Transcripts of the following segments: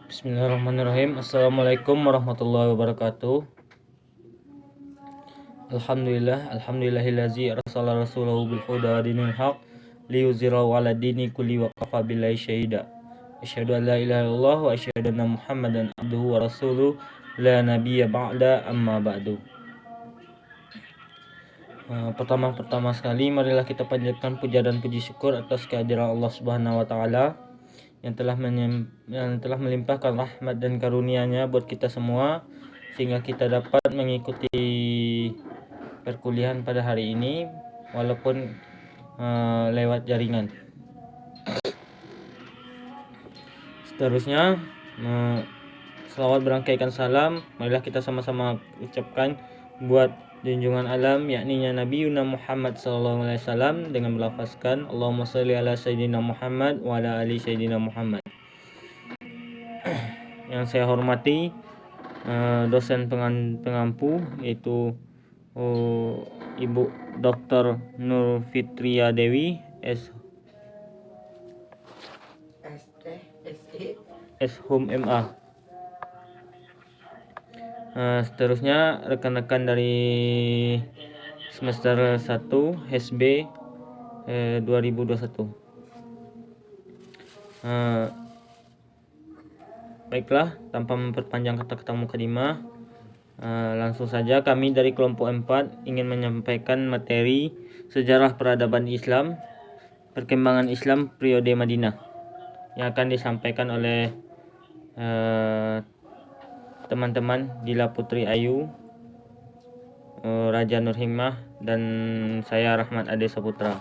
Bismillahirrahmanirrahim. Assalamualaikum warahmatullahi wabarakatuh. Alhamdulillahillazi arsala rasulahu bil huda wa dinil haq liyuzhirahu 'ala dini kulli wa kafa billahi syahida. Asyhadu an la ilaha illallah wa asyhadu anna Muhammadan abduhu wa rasuluh la nabiyya ba'da amma ba'du. Pertama sekali marilah kita panjatkan puja dan puji syukur atas kehadiran Allah Subhanahu wa taala yang telah melimpahkan rahmat dan karunia-Nya buat kita semua sehingga kita dapat mengikuti perkuliahan pada hari ini walaupun lewat jaringan. Seterusnya, selawat berangkaikan salam marilah kita sama-sama ucapkan buat junjungan alam yakni Nabi Muhammad SAW dengan melafazkan Allahumma sholli ala sayyidina Muhammad wa ala ali sayyidina Muhammad. Yang saya hormati dosen pengampu yaitu Ibu Dr. Nur Fitria Dewi S.Hum MA. Seterusnya rekan-rekan dari semester 1 SB 2021. Baiklah, tanpa memperpanjang kata-kata mukadimah, langsung saja kami dari kelompok 4 ingin menyampaikan materi sejarah peradaban Islam, perkembangan Islam periode Madinah yang akan disampaikan oleh teman-teman Dila Putri Ayu, Raja Nur Hikmah, dan saya Rahmat Ade Saputra.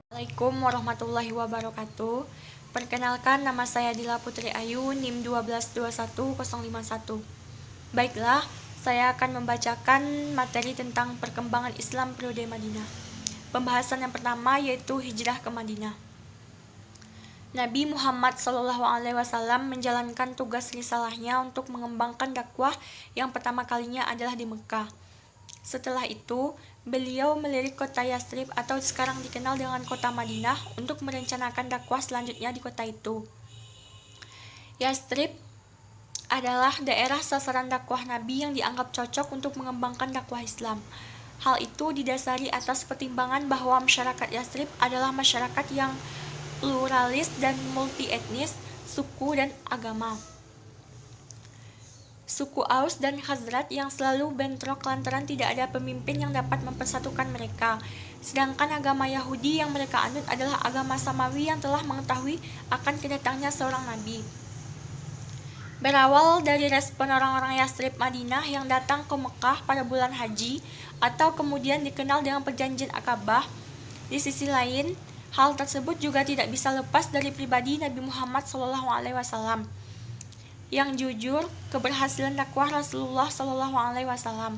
Assalamualaikum warahmatullahi wabarakatuh. Perkenalkan, nama saya Dila Putri Ayu, NIM 1221051. Baiklah, saya akan membacakan materi tentang perkembangan Islam periode Madinah. Pembahasan yang pertama yaitu hijrah ke Madinah. Nabi Muhammad SAW menjalankan tugas risalahnya untuk mengembangkan dakwah yang pertama kalinya adalah di Mekah. Setelah itu, beliau melirik kota Yastrib atau sekarang dikenal dengan kota Madinah untuk merencanakan dakwah selanjutnya di kota itu. Yastrib adalah daerah sasaran dakwah Nabi yang dianggap cocok untuk mengembangkan dakwah Islam. Hal itu didasari atas pertimbangan bahwa masyarakat Yastrib adalah masyarakat yang pluralis dan multi etnis, suku dan agama. Suku Aus dan Khazraj yang selalu bentrok lantaran tidak ada pemimpin yang dapat mempersatukan mereka. Sedangkan agama Yahudi yang mereka anut adalah agama Samawi yang telah mengetahui akan kedatangnya seorang nabi. Berawal dari respon orang-orang Yastrib Madinah yang datang ke Mekah pada bulan haji atau kemudian dikenal dengan perjanjian Akabah, di sisi lain, hal tersebut juga tidak bisa lepas dari pribadi Nabi Muhammad SAW yang jujur keberhasilan dakwah Rasulullah SAW.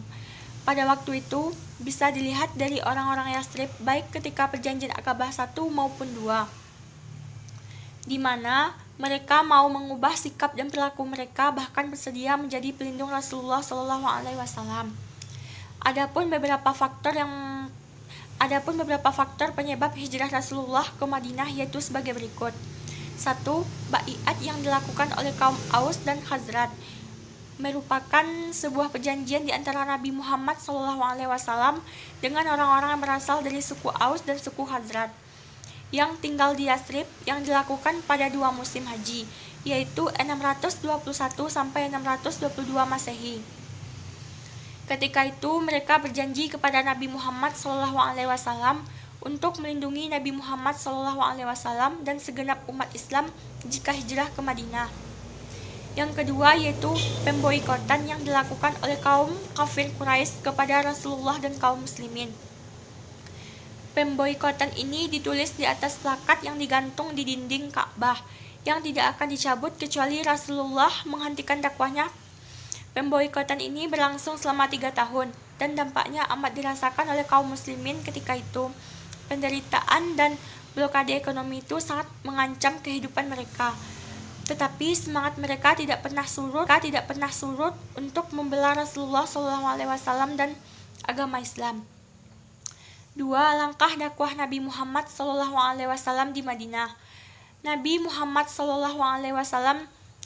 Pada waktu itu bisa dilihat dari orang-orang Yastrib baik ketika perjanjian Akabah 1 maupun 2, di mana mereka mau mengubah sikap dan perilaku mereka bahkan bersedia menjadi pelindung Rasulullah SAW. Adapun beberapa faktor penyebab hijrah Rasulullah ke Madinah yaitu sebagai berikut. 1. Bai'at yang dilakukan oleh kaum Aus dan Khazraj merupakan sebuah perjanjian di antara Nabi Muhammad SAW dengan orang-orang yang berasal dari suku Aus dan suku Khazraj yang tinggal di Yastrib yang dilakukan pada 2 musim haji, yaitu 621 sampai 622 Masehi. Ketika itu mereka berjanji kepada Nabi Muhammad SAW untuk melindungi Nabi Muhammad SAW dan segenap umat Islam jika hijrah ke Madinah. Yang kedua yaitu pemboikotan yang dilakukan oleh kaum kafir Quraisy kepada Rasulullah dan kaum muslimin. Pemboikotan ini ditulis di atas plakat yang digantung di dinding Ka'bah yang tidak akan dicabut kecuali Rasulullah menghentikan dakwahnya. Pemboikotan ini berlangsung selama 3 tahun dan dampaknya amat dirasakan oleh kaum muslimin ketika itu. Penderitaan dan blokade ekonomi itu sangat mengancam kehidupan mereka. Tetapi semangat mereka tidak pernah surut untuk membela Rasulullah SAW dan agama Islam. 2. Langkah dakwah Nabi Muhammad SAW di Madinah. Nabi Muhammad SAW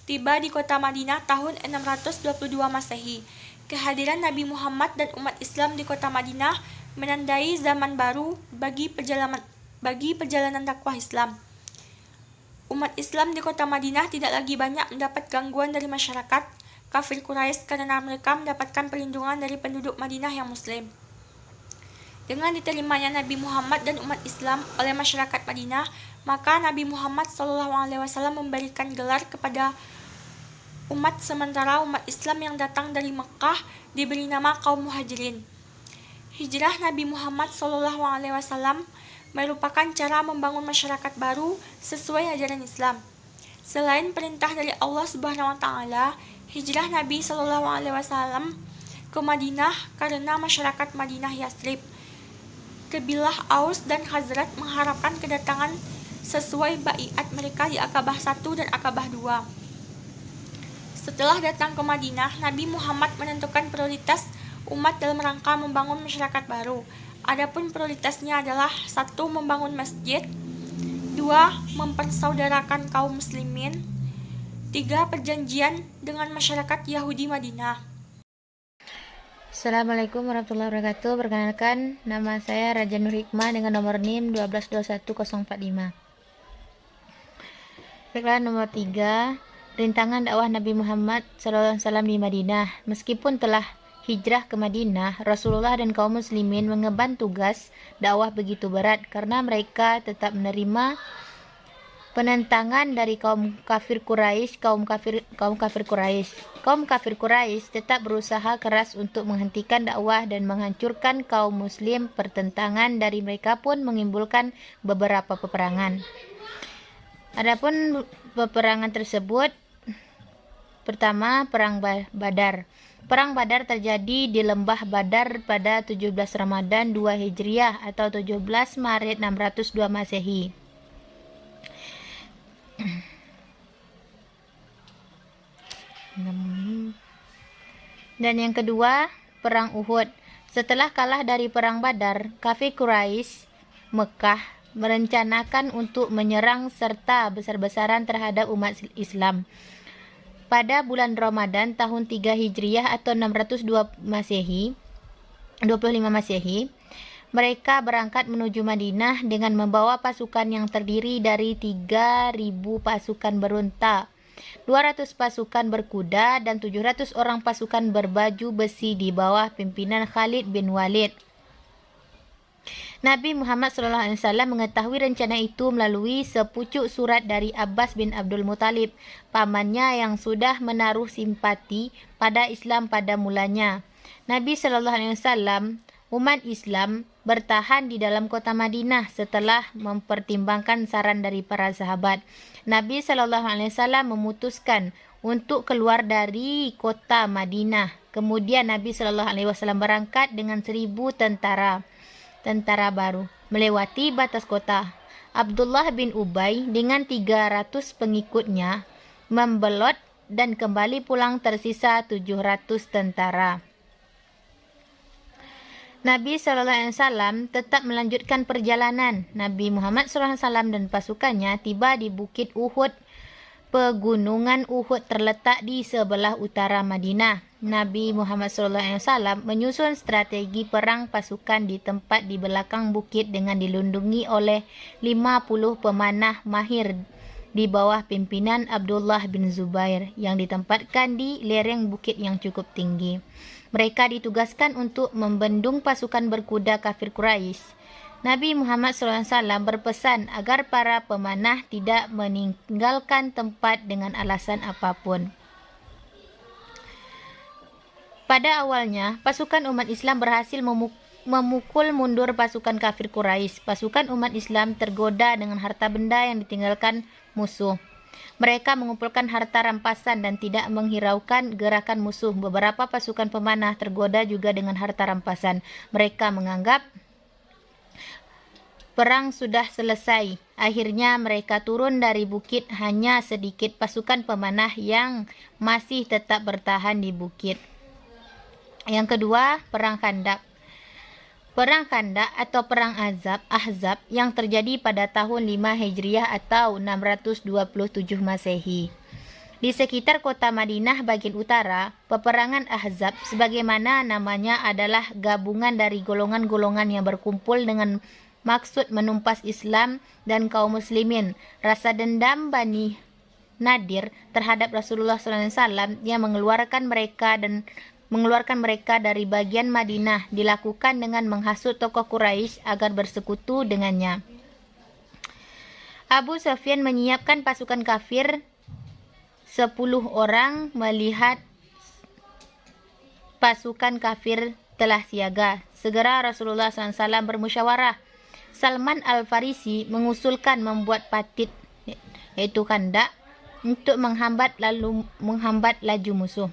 tiba di kota Madinah tahun 622 Masehi. Kehadiran Nabi Muhammad dan umat Islam di kota Madinah menandai zaman baru bagi perjalanan dakwah Islam. Umat Islam di kota Madinah tidak lagi banyak mendapat gangguan dari masyarakat kafir Quraisy karena mereka mendapatkan perlindungan dari penduduk Madinah yang muslim. Dengan diterimanya Nabi Muhammad dan umat Islam oleh masyarakat Madinah, maka Nabi Muhammad SAW memberikan gelar kepada umat, sementara umat Islam yang datang dari Mekah diberi nama kaum Muhajirin. Hijrah Nabi Muhammad SAW merupakan cara membangun masyarakat baru sesuai ajaran Islam. Selain perintah dari Allah Subhanahu wa taala, hijrah Nabi SAW ke Madinah karena masyarakat Madinah Yathrib, kabilah Aus dan Khazraj mengharapkan kedatangan sesuai baiat mereka di Aqabah 1 dan Aqabah 2. Setelah datang ke Madinah, Nabi Muhammad menentukan prioritas umat dalam rangka membangun masyarakat baru. Adapun prioritasnya adalah 1. Membangun masjid, 2. Mempersaudarakan kaum muslimin, 3. Perjanjian dengan masyarakat Yahudi Madinah. Assalamualaikum warahmatullahi wabarakatuh. Perkenalkan, nama saya Raja Nur Hikmah dengan nomor NIM 1221045. Baiklah, nomor 3, rintangan dakwah Nabi Muhammad SAW di Madinah. Meskipun telah hijrah ke Madinah, Rasulullah dan kaum muslimin mengemban tugas dakwah begitu berat karena mereka tetap menerima penentangan dari kaum kafir Quraisy. Kaum kafir Quraisy tetap berusaha keras untuk menghentikan dakwah dan menghancurkan kaum muslim. Pertentangan dari mereka pun menimbulkan beberapa peperangan. Adapun peperangan tersebut, pertama, Perang Badar. Perang Badar terjadi di Lembah Badar pada 17 Ramadan 2 Hijriah atau 17 Maret 602 Masehi. Dan yang kedua, Perang Uhud. Setelah kalah dari Perang Badar, kafir Quraisy Mekah merencanakan untuk menyerang serta besar-besaran terhadap umat Islam. Pada bulan Ramadan tahun 3 Hijriah atau 602 Masehi, 25 Masehi, mereka berangkat menuju Madinah dengan membawa pasukan yang terdiri dari 3.000 pasukan berunta, 200 pasukan berkuda, dan 700 orang pasukan berbaju besi di bawah pimpinan Khalid bin Walid. Nabi Muhammad SAW mengetahui rencana itu melalui sepucuk surat dari Abbas bin Abdul Muthalib, pamannya yang sudah menaruh simpati pada Islam pada mulanya. Nabi SAW, umat Islam bertahan di dalam kota Madinah setelah mempertimbangkan saran dari para sahabat. Nabi SAW memutuskan untuk keluar dari kota Madinah. Kemudian Nabi SAW berangkat dengan 1.000 tentara baru melewati batas kota. Abdullah bin Ubay dengan 300 pengikutnya membelot dan kembali pulang tersisa 700 tentara. Nabi SAW tetap melanjutkan perjalanan. Nabi Muhammad SAW dan pasukannya tiba di Bukit Uhud. Pegunungan Uhud terletak di sebelah utara Madinah. Nabi Muhammad SAW menyusun strategi perang pasukan di tempat di belakang bukit dengan dilindungi oleh 50 pemanah mahir di bawah pimpinan Abdullah bin Zubair yang ditempatkan di lereng bukit yang cukup tinggi. Mereka ditugaskan untuk membendung pasukan berkuda kafir Quraisy. Nabi Muhammad SAW berpesan agar para pemanah tidak meninggalkan tempat dengan alasan apapun. Pada awalnya, pasukan umat Islam berhasil memukul mundur pasukan kafir Quraisy. Pasukan umat Islam tergoda dengan harta benda yang ditinggalkan musuh. Mereka mengumpulkan harta rampasan dan tidak menghiraukan gerakan musuh. Beberapa pasukan pemanah tergoda juga dengan harta rampasan. Mereka menganggap perang sudah selesai. Akhirnya mereka turun dari bukit. Hanya sedikit pasukan pemanah yang masih tetap bertahan di bukit. Yang kedua, Perang Khandak. Perang Khandak atau Perang Ahzab yang terjadi pada tahun 5 Hijriah atau 627 Masehi. Di sekitar kota Madinah bagian utara, peperangan Ahzab sebagaimana namanya adalah gabungan dari golongan-golongan yang berkumpul dengan maksud menumpas Islam dan kaum muslimin. Rasa dendam Bani Nadir terhadap Rasulullah SAW yang mengeluarkan mereka dari bagian Madinah dilakukan dengan menghasut tokoh Quraisy agar bersekutu dengannya. Abu Sufyan menyiapkan pasukan kafir 10 orang. Melihat pasukan kafir telah siaga, segera Rasulullah SAW bermusyawarah. Salman Al-Farisi mengusulkan membuat patit, yaitu kandak, untuk menghambat laju musuh.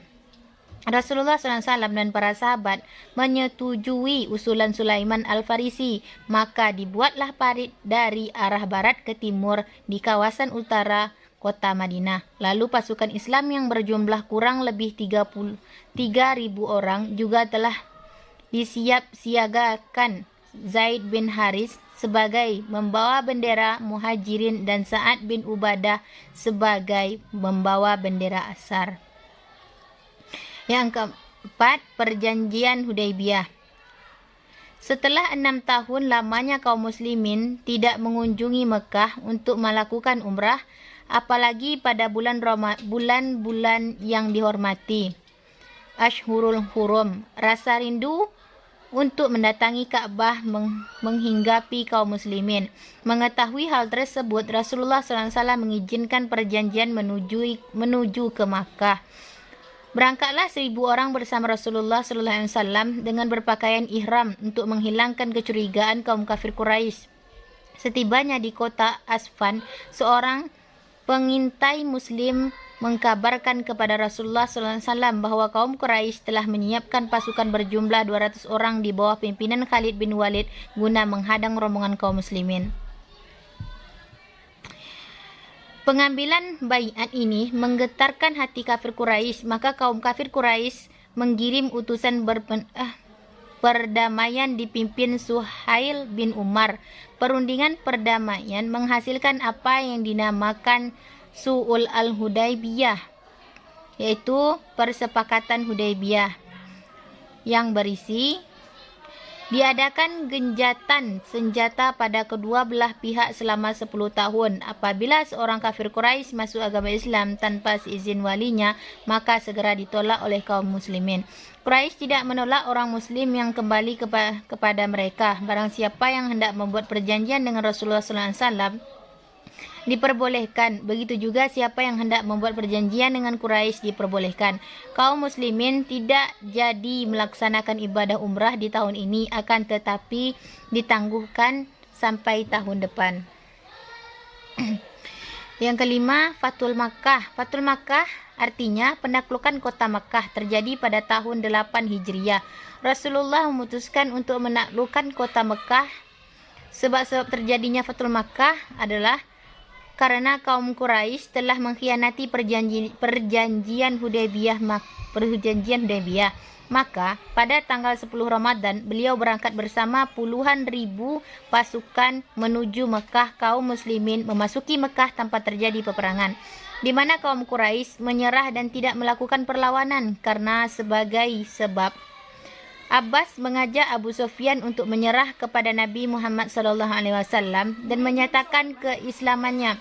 Rasulullah SAW dan para sahabat menyetujui usulan Sulaiman Al-Farisi, maka dibuatlah parit dari arah barat ke timur di kawasan utara kota Madinah. Lalu pasukan Islam yang berjumlah kurang lebih 33.000 orang juga telah disiap-siagakan. Zaid bin Haris sebagai membawa bendera Muhajirin dan Sa'ad bin Ubadah sebagai membawa bendera Ansar. Yang keempat, perjanjian Hudaybiyah. Setelah 6 tahun lamanya kaum muslimin tidak mengunjungi Mekah untuk melakukan umrah, apalagi pada bulan-bulan yang dihormati, Ashhurul Hurum, rasa rindu untuk mendatangi Ka'bah menghinggapi kaum muslimin. Mengetahui hal tersebut, Rasulullah SAW mengizinkan perjanjian menuju ke Makkah. Berangkatlah 1.000 orang bersama Rasulullah SAW dengan berpakaian ihram untuk menghilangkan kecurigaan kaum kafir Quraisy. Setibanya di kota Asfan, seorang pengintai muslim mengkabarkan kepada Rasulullah SAW bahwa kaum Quraisy telah menyiapkan pasukan berjumlah 200 orang di bawah pimpinan Khalid bin Walid guna menghadang rombongan kaum muslimin. Pengambilan baiat ini menggetarkan hati kafir Quraisy, maka kaum kafir Quraisy mengirim utusan perdamaian dipimpin Suhail bin Umar. Perundingan perdamaian menghasilkan apa yang dinamakan Su'ul al-Hudaybiyah, yaitu persepakatan Hudaybiyah, yang berisi diadakan genjatan senjata pada kedua belah pihak selama 10 tahun. Apabila seorang kafir Quraisy masuk agama Islam tanpa seizin walinya, maka segera ditolak oleh kaum muslimin. Quraisy tidak menolak orang muslim yang kembali kepada mereka. Barang siapa yang hendak membuat perjanjian dengan Rasulullah SAW diperbolehkan. Begitu juga siapa yang hendak membuat perjanjian dengan Quraisy diperbolehkan. Kaum muslimin tidak jadi melaksanakan ibadah umrah di tahun ini, akan tetapi ditangguhkan sampai tahun depan. Yang kelima, Fathul Makkah. Fathul Makkah artinya penaklukan kota Makkah, terjadi pada tahun 8 Hijriah. Rasulullah memutuskan untuk menaklukkan kota Makkah. Sebab terjadinya Fathul Makkah adalah karena kaum Quraisy telah mengkhianati perjanjian Hudaybiyah. Maka pada tanggal 10 Ramadan beliau berangkat bersama puluhan ribu pasukan menuju Mekah. Kaum muslimin memasuki Mekah tanpa terjadi peperangan, di mana kaum Quraisy menyerah dan tidak melakukan perlawanan karena sebagai sebab Abbas mengajak Abu Sufyan untuk menyerah kepada Nabi Muhammad SAW dan menyatakan keislamannya.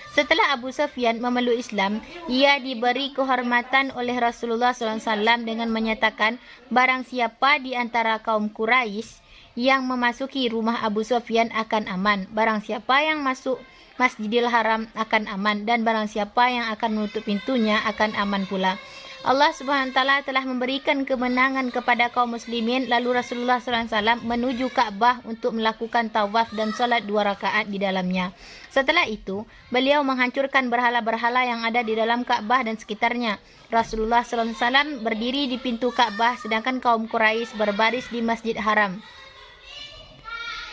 Setelah Abu Sufyan memeluk Islam, ia diberi kehormatan oleh Rasulullah SAW dengan menyatakan, barang siapa di antara kaum Quraisy yang memasuki rumah Abu Sufyan akan aman. Barang siapa yang masuk Masjidil Haram akan aman, dan barang siapa yang akan menutup pintunya akan aman pula. Allah Subhanahu wa taala telah memberikan kemenangan kepada kaum muslimin. Lalu Rasulullah SAW menuju Ka'bah untuk melakukan tawaf dan salat 2 rakaat di dalamnya. Setelah itu, beliau menghancurkan berhala-berhala yang ada di dalam Ka'bah dan sekitarnya. Rasulullah SAW berdiri di pintu Ka'bah sedangkan kaum Quraisy berbaris di Masjid Haram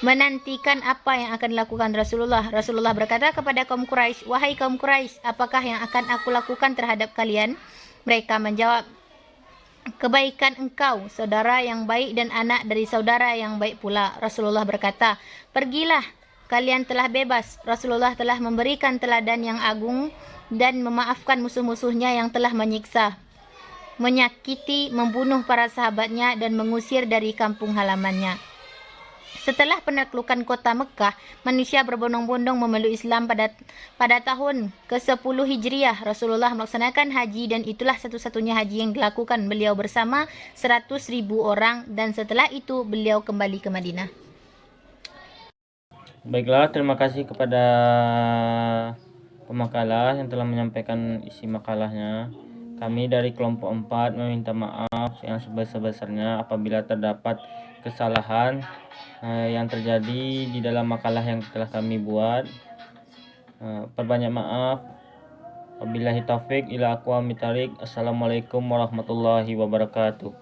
menantikan apa yang akan dilakukan Rasulullah. Rasulullah berkata kepada kaum Quraisy, "Wahai kaum Quraisy, apakah yang akan aku lakukan terhadap kalian?" Mereka menjawab, "Kebaikan engkau, saudara yang baik dan anak dari saudara yang baik pula." Rasulullah berkata, "Pergilah kalian telah bebas. Rasulullah telah memberikan teladan yang agung dan memaafkan musuh-musuhnya yang telah menyiksa, menyakiti, membunuh para sahabatnya dan mengusir dari kampung halamannya. Setelah penaklukan kota Mekah, manusia berbondong-bondong memeluk Islam pada tahun ke-10 Hijriah. Rasulullah melaksanakan haji dan itulah satu-satunya haji yang dilakukan beliau bersama 100.000 orang dan setelah itu beliau kembali ke Madinah. Baiklah, terima kasih kepada pemakalah yang telah menyampaikan isi makalahnya. Kami dari kelompok 4 meminta maaf yang sebesar-besarnya apabila terdapat kesalahan yang terjadi di dalam makalah yang telah kami buat. Perbanyak maaf. Wabillahi taufik ila aqwamit thariq. Assalamualaikum warahmatullahi wabarakatuh.